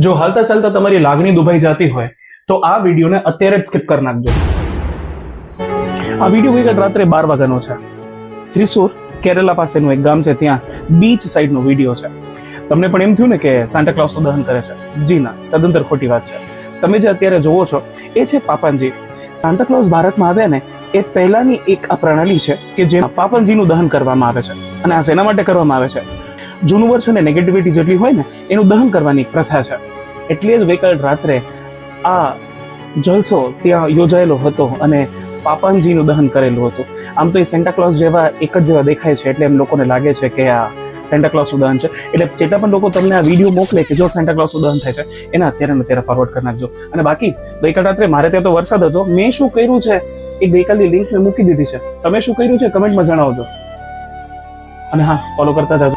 જો હાલતા ચાલતા તમારી લાગણી દુભાઈ જતી હોય તો આ વિડીયોને અત્યારે જ સ્કીપ કરી નાખજો. આ વિડીયો ગઈકાલ રાત્રે 12 વાગ્યાનો છે. થ્રીસુર કેરલા પાસેનું એક ગામ છે, ત્યાં બીચ સાઈડનો વિડીયો છે. તમને પણ એમ થયું ને કે સાન્ટા ક્લોઝ દહન કરે છે? જી ના, સદંતર ખોટી વાત છે. તમે જે અત્યારે જોવો છો એ છે પાપનજી. સાન્ટા ક્લોઝ ભારતમાં આવ્યા ને એ પહેલાની એક આ પ્રણાલી છે કે જેમાં પાપનજીનું દહન કરવામાં આવે છે. અને આ શેના માટે કરવામાં આવે છે? જૂનું વર્ષ અને નેગેટિવિટી જેટલી હોય ને એનું દહન કરવાની પ્રથા છે. એટલે જ ગઈકાલ રાત્રે આ જલસો ત્યાં યોજાયેલો હતો અને પાપનજીનું દહન કરેલું હતું. આમ તો એ સેન્ટા ક્લોઝ જેવા એક જ જેવા દેખાય છે, એટલે એમ લોકોને લાગે છે કે આ સેન્ટા ક્લોઝનું દહન છે. એટલે જેટલા પણ લોકો તમને આ વિડીયો મોકલે કે જો સેન્ટા ક્લોઝનું દહન થાય છે એના અત્યારે ફોરવર્ડ કરી નાખજો. અને બાકી ગઈકાલ રાત્રે મારે ત્યાં તો વરસાદ હતો. મેં શું કર્યું છે એ ગઈકાલની લિંક મેં મૂકી દીધી છે. તમે શું કર્યું છે કમેન્ટમાં જણાવજો. અને હા, ફોલો કરતા જાજો.